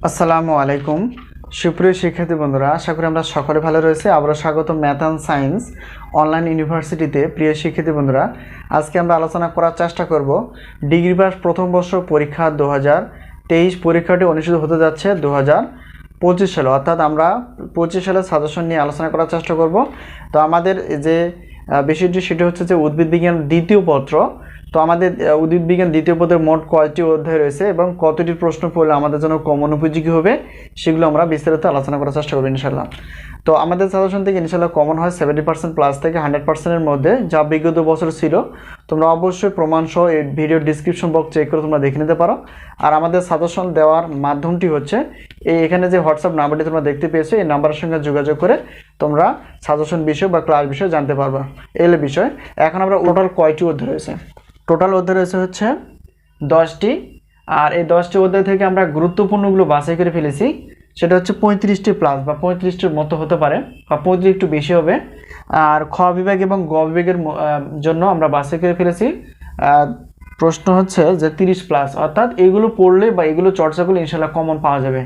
আসসালামু আলাইকুম সুপ্রিয় শিক্ষার্থী বন্ধুরা, আশা করি আমরা সকলে ভালো রয়েছে। আবারও স্বাগত ম্যাথ অ্যান্ড সায়েন্স অনলাইন ইউনিভার্সিটিতে। প্রিয় শিক্ষার্থী বন্ধুরা, আজকে আমরা আলোচনা করার চেষ্টা করব ডিগ্রি পাস প্রথম বর্ষ পরীক্ষা 2023 পরীক্ষাটি অনুষ্ঠিত হতে যাচ্ছে 2025 সালে, অর্থাৎ আমরা 25 সালের সাজেশন নিয়ে আলোচনা করার চেষ্টা করব। তো আমাদের যে বিষয়টি সেটি হচ্ছে যে উদ্ভিদ বিজ্ঞান দ্বিতীয় পত্র। তো আমাদের উদ্ভিদ বিজ্ঞান দ্বিতীয় পত্রের মোট কয়টি অধ্যায় রয়েছে এবং কতটি প্রশ্ন পড়লে আমাদের জন্য কমন উপযোগী হবে সেগুলো আমরা বিস্তারিত আলোচনা করার চেষ্টা করব ইনশাল্লাহ। তো আমাদের সাজেশন থেকে ইনশাল্লাহ কমন হয় 70% প্লাস থেকে 100%-এর মধ্যে, যা বিগত বছর ছিল। তোমরা অবশ্যই প্রমাণসহ এই ভিডিও ডিসক্রিপশন বক্স চেক করে তোমরা দেখে নিতে পারো। আর আমাদের সাজেশন দেওয়ার মাধ্যমটি হচ্ছে এখানে যে হোয়াটসঅ্যাপ নাম্বারটি তোমরা দেখতে পেয়েছো, এই নাম্বারের সঙ্গে যোগাযোগ করে তোমরা সাজেশন বিষয় বা ক্লাস বিষয় জানতে পারবা। এল বিষয়। এখন আমরা টোটাল কয়টি অধ্যায় রয়েছে? টোটাল অধ্যায় রয়েছে হচ্ছে 10টি। আর এই 10টি অধ্যায় থেকে আমরা গুরুত্বপূর্ণগুলো বাছাই করে ফেলেছি। সেটা হচ্ছে 35টি প্লাস বা 35টির মতো হতে পারে, বা 35 একটু বেশি হবে। আর খ বিভাগ এবং গ বিভাগের জন্য আমরা বাছাই করে ফেলেছি প্রশ্ন হচ্ছে যে 30 প্লাস, অর্থাৎ এগুলো পড়লে বা এগুলো চর্চা করলে ইনশাল্লাহ কমন পাওয়া যাবে।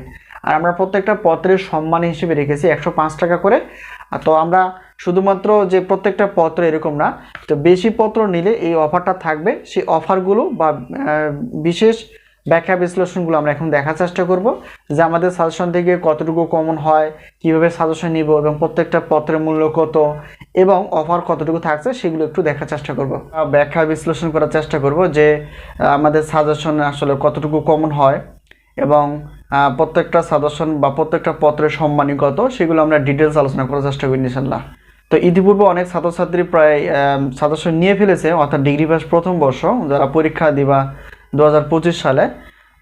আর আমরা প্রত্যেকটা পত্রের সম্মান হিসেবে রেখেছি 105 টাকা করে। তো আমরা শুধুমাত্র যে প্রত্যেকটা পত্র এরকম না, তো বেশি পত্র নিলে এই অফারটা থাকবে। সেই অফারগুলো বা বিশেষ ব্যাখ্যা বিশ্লেষণগুলো আমরা এখন দেখার চেষ্টা করব, যে আমাদের সাজেশন থেকে কতটুকু কমন হয়, কিভাবে সাজেশন নিব এবং প্রত্যেকটা পত্রের মূল্য কত এবং অফার কতটুকু থাকছে সেগুলো একটু দেখার চেষ্টা করব। ব্যাখ্যা বিশ্লেষণ করার চেষ্টা করব যে আমাদের সাজেশনে আসলে কতটুকু কমন হয় এবং প্রত্যেকটা সাজেশন বা প্রত্যেকটা পত্রের সম্মানী কত সেগুলো আমরা ডিটেলস আলোচনা করার চেষ্টা করি ইনশাল্লাহ। তো ইতিপূর্বে অনেক ছাত্রছাত্রী প্রায় সাজেশন নিয়ে ফেলেছে, অর্থাৎ ডিগ্রি পাস প্রথম বর্ষ যারা পরীক্ষা দিবা 2025 সালে।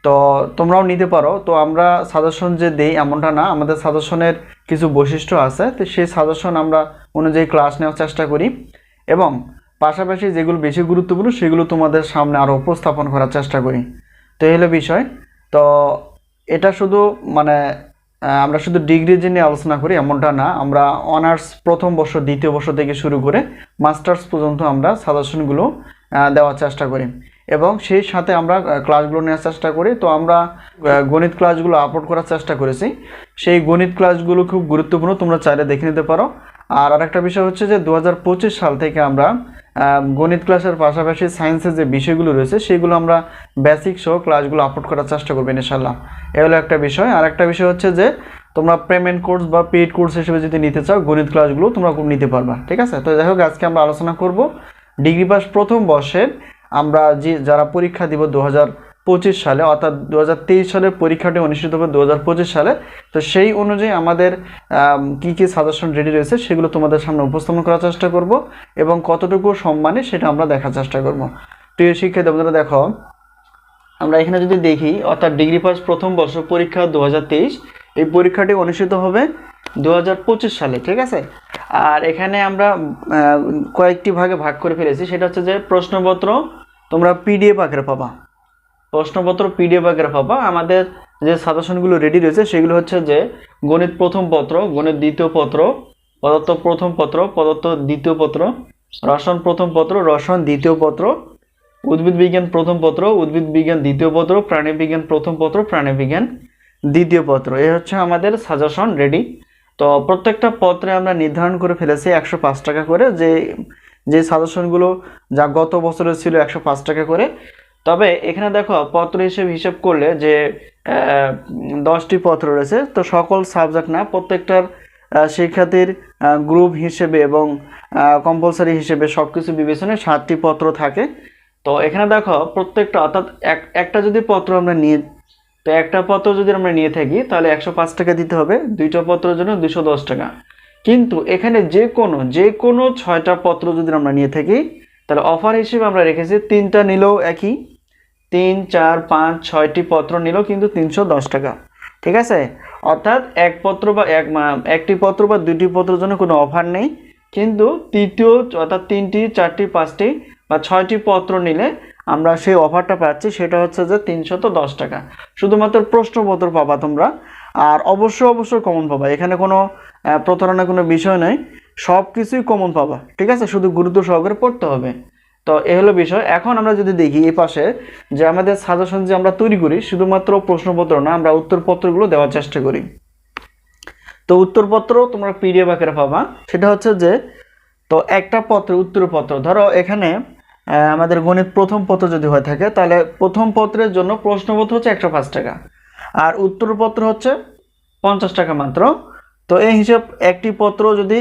তো তোমরাও নিতে পারো। তো আমরা সাজেশন যে দেই এমনটা না, আমাদের সাজেশনের কিছু বৈশিষ্ট্য আছে। তো সেই সাজেশন আমরা অনুযায়ী ক্লাস নেওয়ার চেষ্টা করি এবং পাশাপাশি যেগুলো বেশি গুরুত্বপূর্ণ সেগুলো তোমাদের সামনে আরও উপস্থাপন করার চেষ্টা করি। তো এই হলো বিষয়। তো এটা শুধু মানে আমরা শুধু ডিগ্রির জন্য আলোচনা করি এমনটা না, আমরা অনার্স প্রথম বর্ষ দ্বিতীয় বর্ষ থেকে শুরু করে মাস্টার্স পর্যন্ত আমরা সাজেশনগুলো দেওয়ার চেষ্টা করি এবং সেই সাথে আমরা ক্লাসগুলো নেওয়ার চেষ্টা করি। তো আমরা গণিত ক্লাসগুলো আপলোড করার চেষ্টা করেছি। সেই গণিত ক্লাসগুলো খুব গুরুত্বপূর্ণ, তোমরা চাইলে দেখে নিতে পারো। আর আরেকটা বিষয় হচ্ছে যে 2025 সাল থেকে আমরা গণিত ক্লাসের পাশাপাশি সায়েন্সের যে বিষয়গুলো রয়েছে সেগুলো আমরা বেসিক সহ ক্লাসগুলো আপলোড করার চেষ্টা করবেন ইনশাল্লাহ। এ হলো একটা বিষয়। আর একটা বিষয় হচ্ছে যে তোমরা পেমেন্ট কোর্স বা পেইড কোর্স হিসেবে যদি নিতে চাও গণিত ক্লাসগুলো তোমরা নিতে পারবা, ঠিক আছে? তো যাই হোক, আজকে আমরা আলোচনা করব ডিগ্রি পাস প্রথম বর্ষের আমরা যারা পরীক্ষা দিব 2025 সালে, অর্থাৎ 2023 সালের পরীক্ষাটি অনুষ্ঠিত হবে 2025 সালে। তো সেই অনুযায়ী আমাদের কি কি সাজেশন রেডি রয়েছে সেগুলো তোমাদের সামনে উপস্থাপন করার চেষ্টা করব এবং কতটুকু সম্মানে সেটা আমরা দেখার চেষ্টা করব। প্রিয় শিক্ষার্থী বন্ধুরা, দেখো আমরা এখানে যদি দেখি, অর্থাৎ ডিগ্রি পাস প্রথম বর্ষ পরীক্ষা 2023, এই পরীক্ষাটি অনুষ্ঠিত হবে 2025 সালে, ঠিক আছে? আর এখানে আমরা কয়েকটি ভাগে ভাগ করে ফেলেছি। সেটা হচ্ছে যে প্রশ্নপত্র তোমরা পিডিএফ আকারে পাবা, প্রশ্নপত্র পিডিএফ আকারে পাবা। আমাদের যে সাজেশনগুলো রেডি রয়েছে সেগুলো হচ্ছে যে গণিত প্রথম পত্র, গণিত দ্বিতীয় পত্র, পদার্থ প্রথম পত্র, পদার্থ দ্বিতীয় পত্র, রসায়ন প্রথম পত্র, রসায়ন দ্বিতীয় পত্র, উদ্ভিদ বিজ্ঞান প্রথম পত্র, উদ্ভিদ বিজ্ঞান দ্বিতীয় পত্র, প্রাণী বিজ্ঞান প্রথম পত্র, প্রাণী বিজ্ঞান দ্বিতীয় পত্র। এই হচ্ছে আমাদের সাজেশন রেডি। তো প্রত্যেকটা পত্রে আমরা নির্ধারণ করে ফেলেছি 105 টাকা করে, যে সাজেশনগুলো যা গত বছরে ছিল 105 টাকা করে। তবে এখানে দেখো পত্র হিসেব করলে যে 10টি পত্র রয়েছে, তো সকল সাবজেক্ট না, প্রত্যেকটার শিক্ষার্থীর গ্রুপ হিসেবে এবং কম্পালসারি হিসেবে সব কিছু বিবেচনায় 7টি পত্র থাকে। তো এখানে দেখো প্রত্যেকটা, অর্থাৎ একটা যদি পত্র আমরা নিয়ে, তো একটা পত্র যদি আমরা নিয়ে থাকি তাহলে 105 টাকা দিতে হবে, 2টা পত্রের জন্য 210 টাকা। কিন্তু এখানে যে কোনো 6টা পত্র যদি আমরা নিয়ে থাকি তাহলে অফার হিসেবে আমরা রেখেছি 3টা নিলেও একই, 3, 4, 5, 6টি পত্র নিলেও কিন্তু 310 টাকা, ঠিক আছে? অর্থাৎ এক পত্র বা একটি পত্র বা 2টি পত্রের জন্য কোনো অফার নেই, কিন্তু তৃতীয় অর্থাৎ 3টি, 4টি, 5টি বা 6টি পত্র নিলে আমরা সেই অফারটা পাচ্ছি। সেটা হচ্ছে যে 310 টাকা। শুধুমাত্র প্রশ্নপত্র পাবা তোমরা, আর অবশ্যই কমন পাবা। এখানে কোনো প্রতারণার কোনো বিষয় নয়, সব কিছুই কমন পাবা, ঠিক আছে? শুধু গুরুত্ব সহকারে পড়তে হবে। তো এই হলো বিষয়। এখন আমরা যদি দেখি এই পাশে যে আমাদের সাজেশন যে আমরা তৈরি করি শুধুমাত্র প্রশ্নপত্র না, আমরা উত্তরপত্রগুলো দেওয়ার চেষ্টা করি। তো উত্তরপত্র তোমরা পিডিএফ আকারে পাবা। সেটা হচ্ছে যে তো একটা পত্র উত্তরপত্র, ধরো এখানে আমাদের গণিত প্রথম পত্র যদি হয়ে থাকে তাহলে প্রথম পত্রের জন্য প্রশ্নপত্র হচ্ছে 105 টাকা আর উত্তরপত্র হচ্ছে 50 টাকা মাত্র। তো এই হিসাব একটি পত্র যদি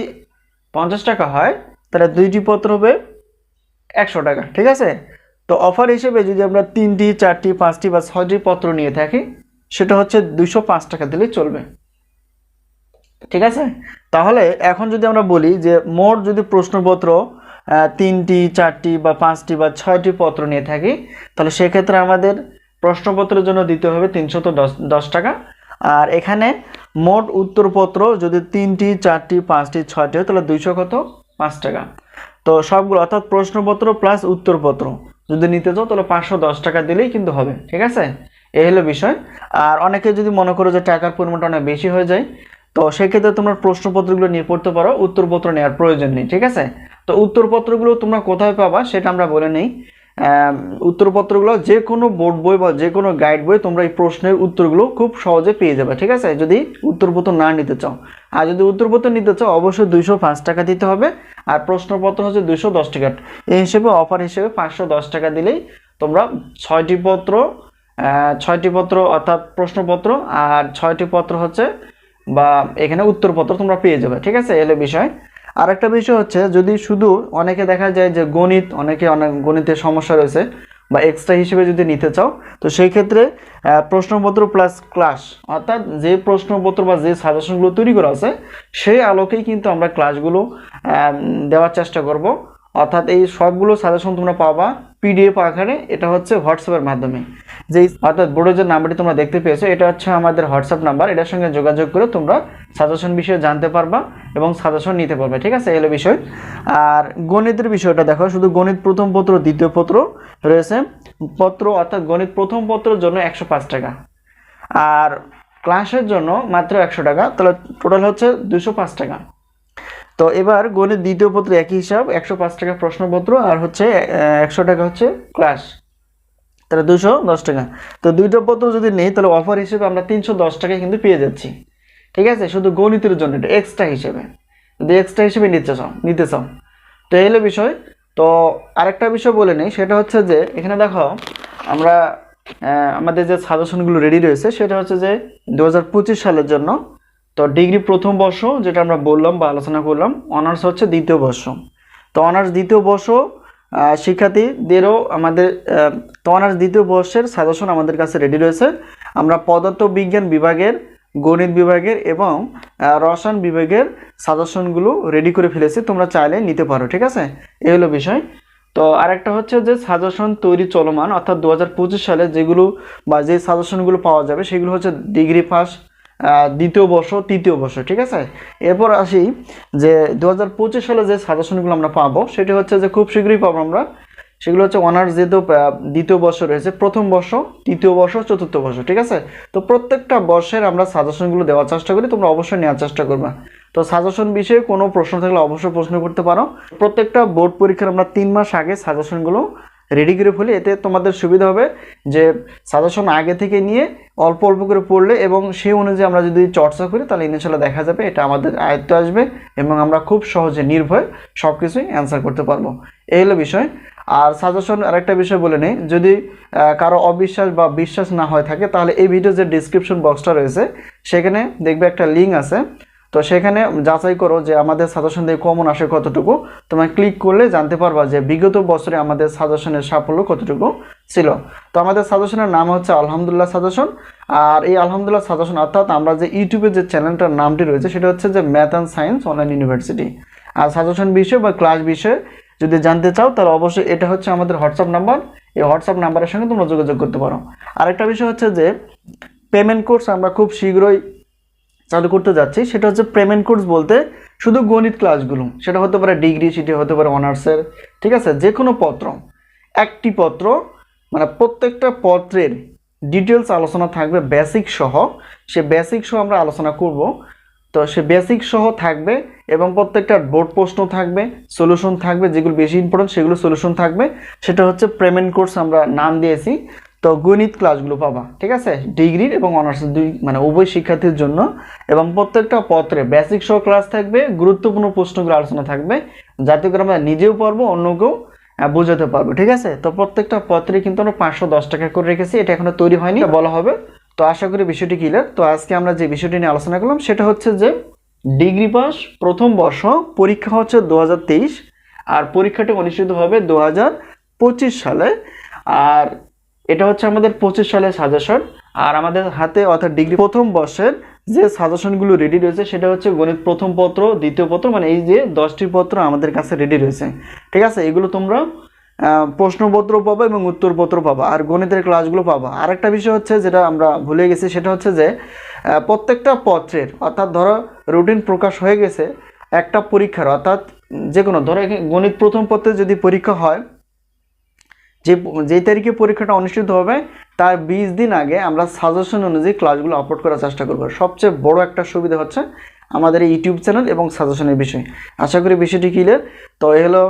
50 টাকা হয় তাহলে দুইটি পত্র হবে 100 টাকা, ঠিক আছে। তো অফার হিসেবে যদি আমরা 3টি 4টি 5টি বা 6টি পত্র নিয়ে থাকি সেটা হচ্ছে 205 টাকা দিলে চলবে, ঠিক আছে। তাহলে এখন যদি আমরা বলি যে মোট যদি প্রশ্নপত্র 3টি 4টি বা 5টি বা 6টি পত্র নিয়ে থাকি তাহলে সেক্ষেত্রে আমাদের প্রশ্নপত্রের জন্য দিতে হবে 310 টাকা। আর এখানে মোট উত্তরপত্র যদি 3টি 4টি 5টি 6টি হয় তাহলে 205 টাকা। তো সবগুলো অর্থাৎ প্রশ্নপত্র প্লাস উত্তরপত্র যদি নিতে চাও তাহলে 510 টাকা দিলেই কিন্তু হবে, ঠিক আছে। এই হলো বিষয়। আর অনেকে যদি মনে করো যে টাকার পরিমাণটা অনেক বেশি হয়ে যায় তো সেক্ষেত্রে তোমরা প্রশ্নপত্রগুলো নিয়ে পড়তে পারো, উত্তরপত্র নেওয়ার প্রয়োজন নেই, ঠিক আছে। তো উত্তরপত্রগুলো তোমরা কোথায় পাবা সেটা আমরা বলে নেই। উত্তরপত্রগুলো যে কোনো বোর্ড বই বা যে কোনো গাইড বই তোমরা এই প্রশ্নের উত্তরগুলো খুব সহজে পেয়ে যাবে, ঠিক আছে, যদি উত্তরপত্র না নিতে চাও। আর যদি উত্তরপত্র নিতে চাও অবশ্যই 205 টাকা দিতে হবে আর প্রশ্নপত্র হচ্ছে 210 টাকা। এই হিসেবে অফার হিসেবে 510 টাকা দিলেই তোমরা 6টি পত্র অর্থাৎ প্রশ্নপত্র আর 6টি পত্র হচ্ছে বা এখানে উত্তরপত্র তোমরা পেয়ে যাবে, ঠিক আছে। এলো বিষয়। আরেকটা বিষয় হচ্ছে যদি শুধু অনেকে দেখা যায় যে অনেক গণিতের সমস্যা রয়েছে বা এক্সট্রা হিসেবে যদি নিতে চাও তো সেই ক্ষেত্রে প্রশ্নপত্র প্লাস ক্লাস অর্থাৎ যে প্রশ্নপত্র বা যে সাজেশনগুলো তৈরি করা আছে সেই আলোকেই কিন্তু আমরা ক্লাসগুলো দেওয়ার চেষ্টা করব। অর্থাৎ এই সবগুলো সাজেশন তোমরা পাবা পিডিএফ আকারে, এটা হচ্ছে হোয়াটসঅ্যাপের মাধ্যমে। যেই অর্থাৎ বোর্ডের যে নাম্বারটি তোমরা দেখতে পেয়েছো এটা হচ্ছে আমাদের হোয়াটসঅ্যাপ নাম্বার, এটার সঙ্গে যোগাযোগ করে তোমরা সাজেশন বিষয়ে জানতে পারবা এবং সাজেশন নিতে পারবে, ঠিক আছে। এলো বিষয়। আর গণিতের বিষয়টা দেখো, শুধু গণিত প্রথম পত্র দ্বিতীয় পত্র রয়েছে পত্র অর্থাৎ গণিত প্রথম পত্রের জন্য 105 টাকা আর ক্লাসের জন্য মাত্র 100 টাকা, তাহলে টোটাল হচ্ছে 205 টাকা। তো এবার গণিত দ্বিতীয় পত্র একই হিসাব 105 টাকা প্রশ্নপত্র আর হচ্ছে 100 টাকা হচ্ছে ক্লাস, তাহলে 210 টাকা। তো দুইটা পত্র যদি নেই তাহলে অফার হিসেবে আমরা 310 টাকায় কিন্তু পেয়ে যাচ্ছি, ঠিক আছে, শুধু গণিতের জন্য। এটা এক্সট্রা হিসেবে যদি এক্সট্রা হিসেবে নিতে চাও তো এই হলো বিষয়। তো আরেকটা বিষয় বলে নেই, সেটা হচ্ছে যে এখানে দেখো আমরা আমাদের যে সাজেশনগুলো রেডি রয়েছে সেটা হচ্ছে যে 2025 সালের জন্য। তো ডিগ্রি প্রথম বর্ষ যেটা আমরা বললাম বা আলোচনা করলাম, অনার্স হচ্ছে দ্বিতীয় বর্ষ। তো অনার্স দ্বিতীয় বর্ষ শিক্ষার্থীদেরও আমাদের তো অনার্স দ্বিতীয় বর্ষের সাজেশন আমাদের কাছে রেডি রয়েছে। আমরা পদার্থ বিজ্ঞান বিভাগের, গণিত বিভাগের এবং রসায়ন বিভাগের সাজেশনগুলো রেডি করে ফেলেছি, তোমরা চাইলে নিতে পারো, ঠিক আছে। এই হলো বিষয়। তো আরেকটা হচ্ছে যে সাজেশন তৈরি চলমান, অর্থাৎ 2025 সালে যেগুলো বা যে সাজেশনগুলো পাওয়া যাবে সেগুলো হচ্ছে ডিগ্রি পাস দ্বিতীয় বর্ষ তৃতীয় বর্ষ, ঠিক আছে। এরপর আসি যে 2025 সালে যে সাজেশনগুলো আমরা পাবো সেটি হচ্ছে যে খুব শীঘ্রই পাবো আমরা, সেগুলো হচ্ছে অনার্স যেহেতু দ্বিতীয় বর্ষ রয়েছে, প্রথম বর্ষ তৃতীয় বর্ষ চতুর্থ বর্ষ, ঠিক আছে। তো প্রত্যেকটা বর্ষের আমরা সাজেশনগুলো দেওয়ার চেষ্টা করি, তোমরা অবশ্যই নেওয়ার চেষ্টা করবে। তো সাজেশন বিষয়ে কোনো প্রশ্ন থাকলে অবশ্যই প্রশ্ন করতে পারো। প্রত্যেকটা বোর্ড পরীক্ষার আমরা 3 মাস আগে সাজেশনগুলো রেডি করে ফেলি, এতে তোমাদের সুবিধা হবে যে সাজেশন আগে থেকে নিয়ে অল্প অল্প করে পড়লে এবং সেই অনুযায়ী আমরা যদি চর্চা করি তাহলে ইনশাআল্লাহ দেখা যাবে এটা আমাদের আয়ত্তে আসবে এবং আমরা খুব সহজে নির্ভয়ে সব কিছুই অ্যান্সার করতে পারবো। এই হলো বিষয়। আর সাজেশন আরেকটা বিষয় বলে নেই, যদি কারো অবিশ্বাস বা বিশ্বাস না হয় থাকে তাহলে এই ভিডিও যে ডিসক্রিপশন বক্সটা রয়েছে সেখানে দেখবে একটা লিঙ্ক আছে, তো সেখানে যাচাই করো যে আমাদের সাজেশন দিয়ে কমন আসে কতটুকু। তোমরা ক্লিক করলে জানতে পারবা যে বিগত বছরে আমাদের সাজেশনের সাফল্য কতটুকু ছিল। তো আমাদের সাজেশনের নাম হচ্ছে আলহামদুলিল্লাহ সাজেশন। আর এই আলহামদুলিল্লাহ সাজেশন অর্থাৎ আমরা যে ইউটিউবে যে চ্যানেলটার নামটি রয়েছে সেটা হচ্ছে যে math and science online university. আর সাজেশন বিষয় বা ক্লাস বিষয়ে যদি জানতে চাও তাহলে অবশ্যই এটা হচ্ছে আমাদের হোয়াটসঅ্যাপ নাম্বার, এই হোয়াটসঅ্যাপ নাম্বারের সঙ্গে তোমরা যোগাযোগ করতে পারো। আরেকটা বিষয় হচ্ছে যে পেমেন্ট কোর্স আমরা খুব শীঘ্রই চালু করতে যাচ্ছি, সেটা হচ্ছে পেমেন্ট কোর্স বলতে শুধু গণিত ক্লাসগুলো, সেটা হতে পারে ডিগ্রি, সেটি হতে পারে অনার্সের, ঠিক আছে, যে কোনো পত্র, একটি পত্র মানে প্রত্যেকটা পত্রের ডিটেলস আলোচনা থাকবে বেসিক সহ, সে বেসিক সহ আমরা আলোচনা করব। তো সে বেসিক সহ থাকবে এবং প্রত্যেকটা বোর্ড প্রশ্ন থাকবে, সলিউশন থাকবে, যেগুলো বেশি ইম্পর্টেন্ট সেগুলো সলিউশন থাকবে। সেটা হচ্ছে পেমেন্ট কোর্স আমরা নাম দিয়েছি। তো গণিত ক্লাসগুলো পাবা, ঠিক আছে, ডিগ্রির এবং অনার্স দুই মানে উভয় শিক্ষার্থীর জন্য। এবং প্রত্যেকটা পত্রে বেসিক সহ ক্লাস থাকবে, গুরুত্বপূর্ণ প্রশ্নগুলো আলোচনা থাকবে, যাতে করে আমরা নিজেও পারবো, অন্যকেও বোঝাতে পারবো, ঠিক আছে। তো প্রত্যেকটা পত্রে কিন্তু আমরা 510 টাকা করে রেখেছি, এটা এখনো তৈরি হয়নি, বলা হবে। তো আশা করি বিষয়টি ক্লিয়ার। তো আজকে আমরা যে বিষয়টি নিয়ে আলোচনা করলাম সেটা হচ্ছে যে ডিগ্রি পাস প্রথম বর্ষ পরীক্ষা হচ্ছে 2023, আর পরীক্ষাটি অনুষ্ঠিত হবে 2025 সালে। আর এটা হচ্ছে আমাদের 25 সালের সাজেশন। আর আমাদের হাতে অর্থাৎ ডিগ্রি প্রথম বর্ষের যে সাজেশনগুলো রেডি রয়েছে সেটা হচ্ছে গণিত প্রথম পত্র, দ্বিতীয় পত্র, মানে এই যে 10টি পত্র আমাদের কাছে রেডি রয়েছে, ঠিক আছে। এগুলো তোমরা প্রশ্নপত্র পাবা এবং উত্তরপত্র পাবা, আর গণিতের ক্লাসগুলো পাবা। আরেকটা বিষয় হচ্ছে যেটা আমরা ভুলে গেছি, সেটা হচ্ছে যে প্রত্যেকটা পত্রের, অর্থাৎ ধরো রুটিন প্রকাশ হয়ে গেছে একটা পরীক্ষার, অর্থাৎ যে কোনো ধরো গণিত প্রথম পত্রে যদি পরীক্ষা হয়, যেই তারিখে পরীক্ষাটা অনুষ্ঠিত হবে তার 20 দিন আগে আমরা সাজেশন অনুযায়ী ক্লাসগুলো আপলোড করার চেষ্টা করব। সবচেয়ে বড় একটা সুবিধা হচ্ছে আমাদের এই ইউটিউব চ্যানেল এবং সাজেশনের বিষয়। আশা করি বিষয়টি ক্লিয়ার। তো এই হলো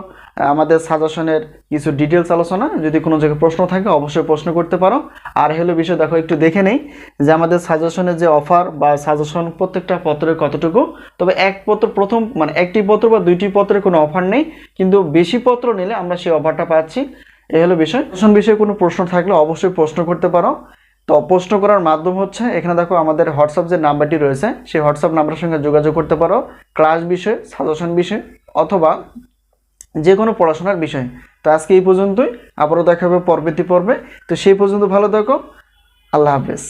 আমাদের সাজেশনের কিছু ডিটেলস আলোচনা। যদি কোনো জায়গায় প্রশ্ন থাকে অবশ্যই প্রশ্ন করতে পারো। আর হলো বিষয় দেখো, একটু দেখে নেই যে আমাদের সাজেশনের যে অফার বা সাজেশন প্রত্যেকটা পত্রের কতটুকু। তবে এক পত্র প্রথম মানে একটি পত্র বা দুইটি পত্রের কোনো অফার নেই, কিন্তু বেশি পত্র নিলে আমরা সেই অফারটা পাচ্ছি। এই হলো বিষয়। বিষয়ে কোনো প্রশ্ন থাকলে অবশ্যই প্রশ্ন করতে পারো। তো প্রশ্ন করার মাধ্যম হচ্ছে এখানে দেখো আমাদের হোয়াটসঅ্যাপ যে নাম্বারটি রয়েছে সেই হোয়াটসঅ্যাপ নাম্বারের সঙ্গে যোগাযোগ করতে পারো, ক্লাস বিষয়, সাজেশন বিষয়, অথবা যে কোনো পড়াশোনার বিষয়। তো আজকে এই পর্যন্তই, আবারও দেখা হবে পরবর্তী পর্বে। তো সেই পর্যন্ত ভালো থাকো, আল্লাহ হাফেজ।